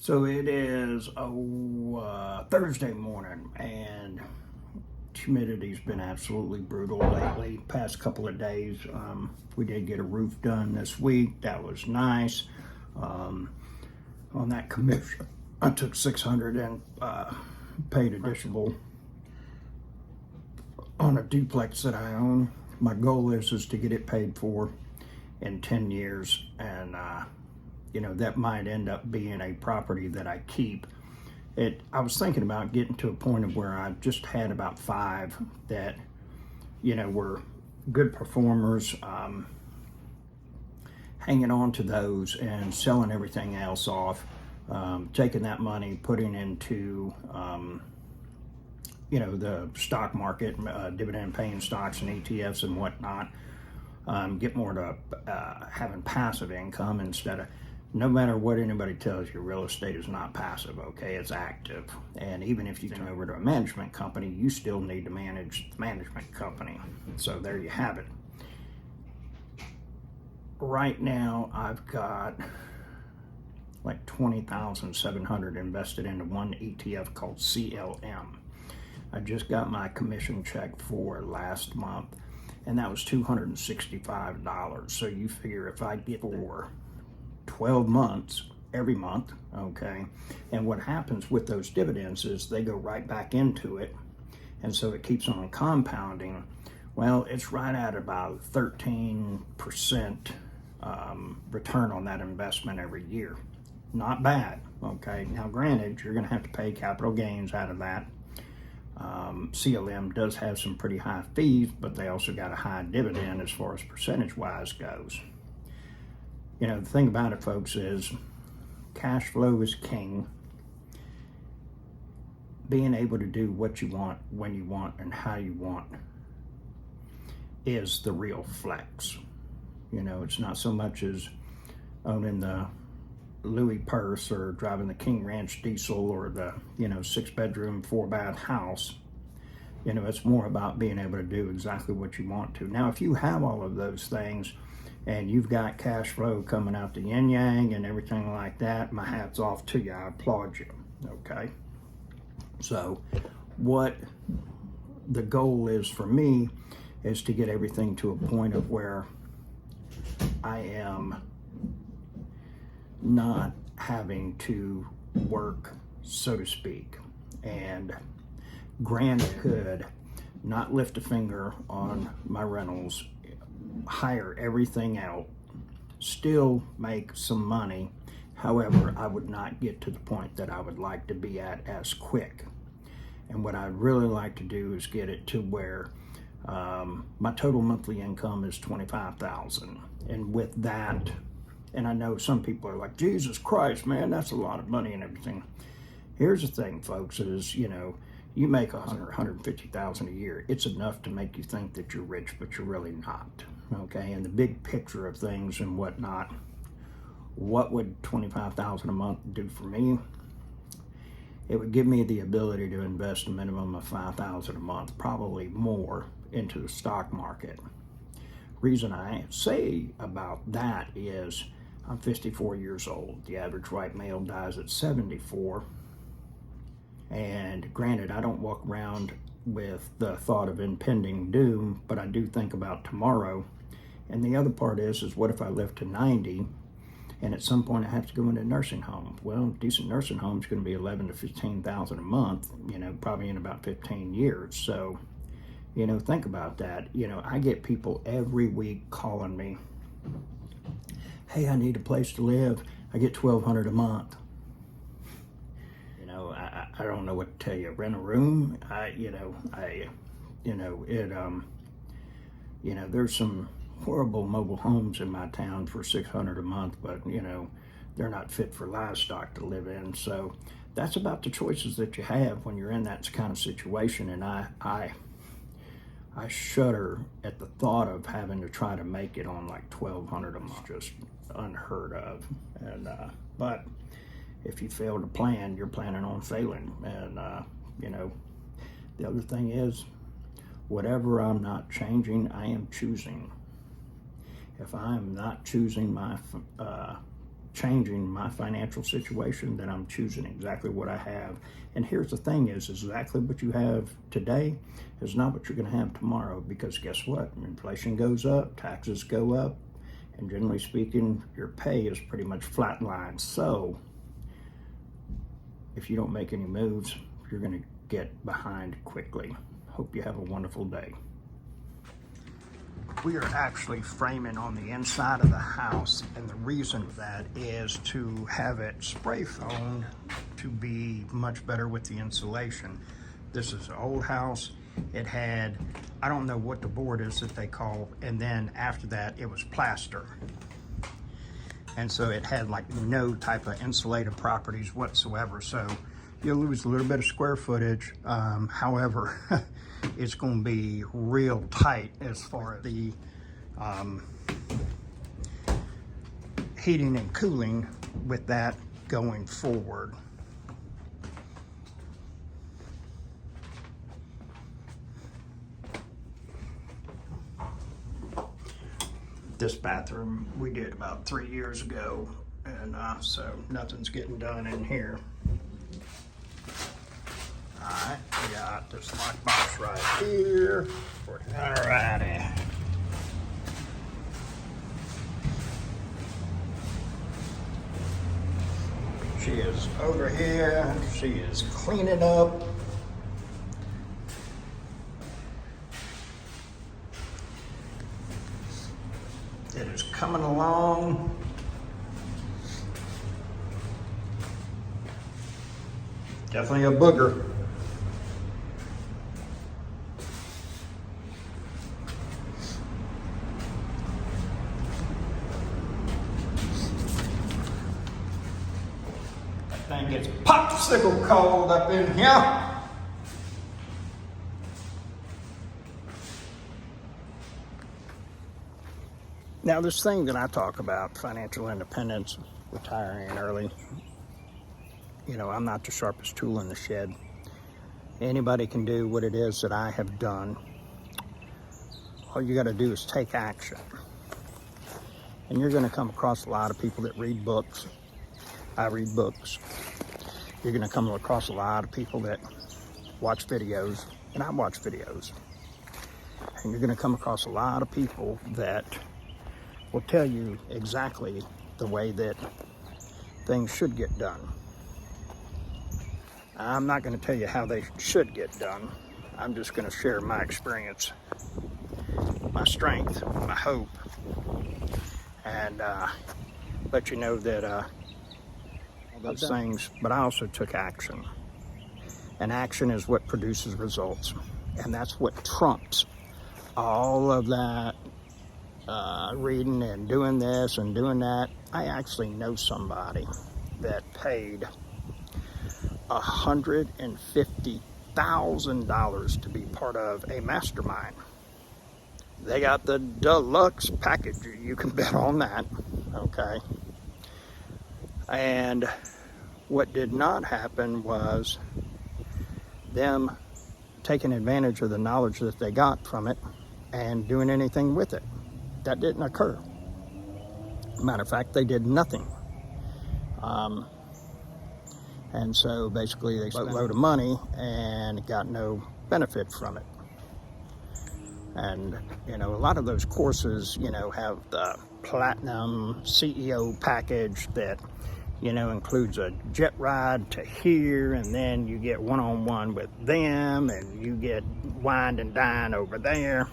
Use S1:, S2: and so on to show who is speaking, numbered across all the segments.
S1: So it is Thursday morning, and humidity's been absolutely brutal lately. Past couple of days, we did get a roof done this week. That was nice. On that commission, I took $600 and paid additional on a duplex that I own. My goal is to get it paid for in 10 years, and that might end up being a property that I keep. I was thinking about getting to a point of where I just had about 5 that, were good performers, hanging on to those and selling everything else off, taking that money, putting into, the stock market, dividend paying stocks and ETFs and whatnot. Get more to having passive income instead of, no matter what anybody tells you, real estate is not passive, okay? It's active. And even if you turn over to a management company, you still need to manage the management company. So there you have it. Right now, I've got like $20,700 invested into one ETF called CLM. I just got my commission check for last month, and that was $265. So you figure if I get for 12 months, every month, okay, and what happens with those dividends is they go right back into it, and so it keeps on compounding. Well, it's right at about 13% return on that investment every year. Not bad, okay? Now, granted, you're going to have to pay capital gains out of that. CLM does have some pretty high fees, but they also got a high dividend as far as percentage-wise goes. The thing about it, folks, is cash flow is king. Being able to do what you want, when you want, and how you want is the real flex. It's not so much as owning the Louis purse or driving the King Ranch diesel or the, 6-bedroom, 4-bath house. It's more about being able to do exactly what you want to. Now, if you have all of those things, and you've got cash flow coming out the yin yang and everything like that, my hat's off to you. I applaud you, okay? So what the goal is for me is to get everything to a point of where I am not having to work, so to speak. And granted, could not lift a finger on my rentals, hire everything out, still make some money. However, I would not get to the point that I would like to be at as quick. And what I'd really like to do is get it to where my total monthly income is $25,000. And with that, and I know some people are like, Jesus Christ, man, that's a lot of money and everything. Here's the thing, folks, is, you make $100,000 or $150,000 a year. It's enough to make you think that you're rich, but you're really not, okay? And the big picture of things and whatnot, what would $25,000 a month do for me? It would give me the ability to invest a minimum of $5,000 a month, probably more, into the stock market. Reason I say about that is I'm 54 years old. The average white male dies at 74. And granted, I don't walk around with the thought of impending doom, but I do think about tomorrow. And the other part is what if I live to 90 and at some point I have to go into a nursing home? Well, a decent nursing home is going to be $11,000 to $15,000 a month, probably in about 15 years. So, think about that. I get people every week calling me, hey, I need a place to live. I get $1,200 a month. I don't know what to tell you. Rent a room. There's some horrible mobile homes in my town for $600 a month, but they're not fit for livestock to live in. So that's about the choices that you have when you're in that kind of situation. And I shudder at the thought of having to try to make it on like $1,200 a month. Just unheard of. And but if you fail to plan, you're planning on failing. And the other thing is, whatever I'm not changing, I am choosing. If I am not choosing my changing my financial situation, then I'm choosing exactly what I have. And here's the thing is exactly what you have today is not what you're going to have tomorrow, because guess what? Inflation goes up, taxes go up, and generally speaking, your pay is pretty much flatlined. So if you don't make any moves, you're going to get behind quickly. Hope you have a wonderful day. We are actually framing on the inside of the house, and the reason for that is to have it spray foamed to be much better with the insulation. This is an old house. It had, I don't know what the board is that they call, and then after that it was plaster. And so it had like no type of insulative properties whatsoever. So you'll lose a little bit of square footage. However, it's going to be real tight as far as the heating and cooling with that going forward. This bathroom we did about 3 years ago, and so nothing's getting done in here. Alright, we got this lock box right here. Alrighty. She is over here. She is cleaning up. It is coming along. Definitely a booger. That thing gets popsicle cold up in here. Now, this thing that I talk about, financial independence, retiring early, you know, I'm not the sharpest tool in the shed. Anybody can do what it is that I have done. All you got to do is take action. And you're going to come across a lot of people that read books. I read books. You're going to come across a lot of people that watch videos, and I watch videos. And you're going to come across a lot of people that will tell you exactly the way that things should get done. I'm not going to tell you how they should get done. I'm just going to share my experience, my strength, my hope, and let you know that all those things, but I also took action. And action is what produces results. And that's what trumps all of that reading and doing this and doing that. I actually know somebody that paid $150,000 to be part of a mastermind. They got the deluxe package, you can bet on that, okay? And what did not happen was them taking advantage of the knowledge that they got from it and doing anything with it. That didn't occur. Matter of fact, they did nothing. And so basically they spent a load of money and got no benefit from it. And, you know, a lot of those courses, you know, have the platinum CEO package that, you know, includes a jet ride to here, and then you get one-on-one with them, and you get wine and dine over there.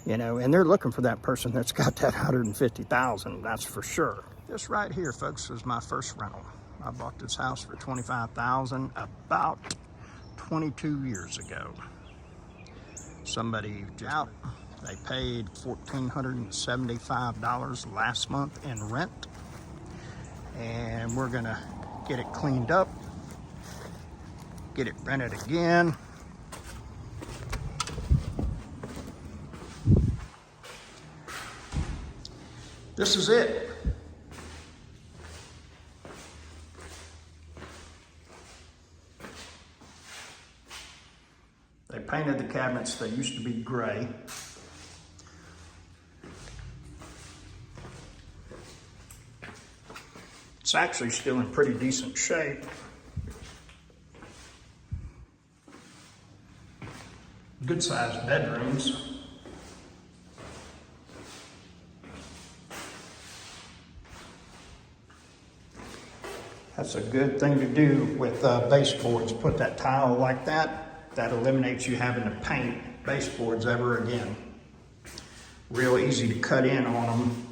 S1: You know, and they're looking for that person that's got that $150,000, that's for sure. This right here, folks, was my first rental. I bought this house for $25,000 about 22 years ago. Somebody out, they paid $1,475 last month in rent. And we're gonna get it cleaned up, get it rented again. This is it. They painted the cabinets. They used to be gray. It's actually still in pretty decent shape. Good sized bedrooms. That's a good thing to do with baseboards. Put that tile like that. That eliminates you having to paint baseboards ever again. Real easy to cut in on them.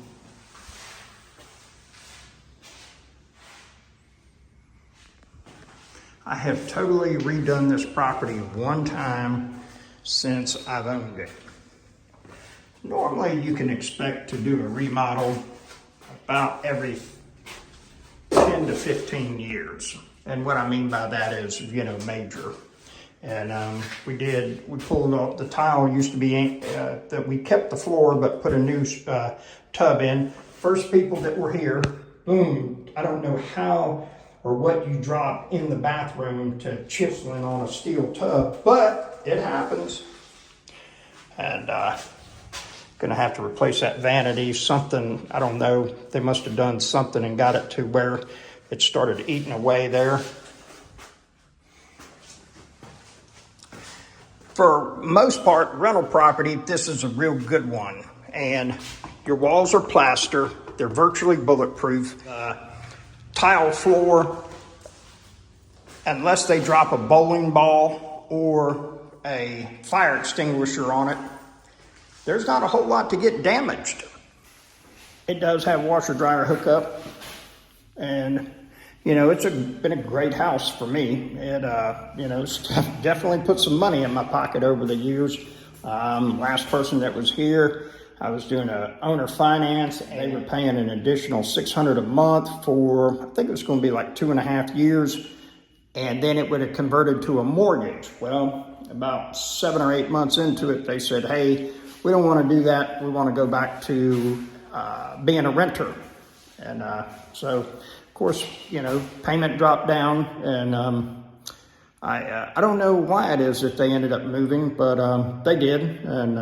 S1: I have totally redone this property one time since I've owned it. Normally you can expect to do a remodel about every 10 to 15 years. And what I mean by that is, major. And we pulled off, the tile used to be, that we kept the floor but put a new tub in. First people that were here, boom, I don't know how or what you drop in the bathroom to chiseling on a steel tub, but it happens. And gonna have to replace that vanity. Something, I don't know, they must have done something and got it to where it started eating away there. For most part, rental property, this is a real good one. And your walls are plaster. They're virtually bulletproof. Tile floor, unless they drop a bowling ball or a fire extinguisher on it, there's not a whole lot to get damaged. It does have washer dryer hookup, and it's been a great house for me. It it's definitely put some money in my pocket over the years. Last person that was here, I was doing a owner finance, and they were paying an additional $600 a month for, I think it was going to be like 2.5 years, and then it would have converted to a mortgage. Well, about 7 or 8 months into it, they said, hey, we don't want to do that. We want to go back to being a renter. And so, of course, payment dropped down, and I don't know why it is that they ended up moving, but they did, and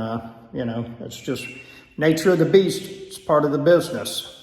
S1: it's just nature of the beast. It's part of the business.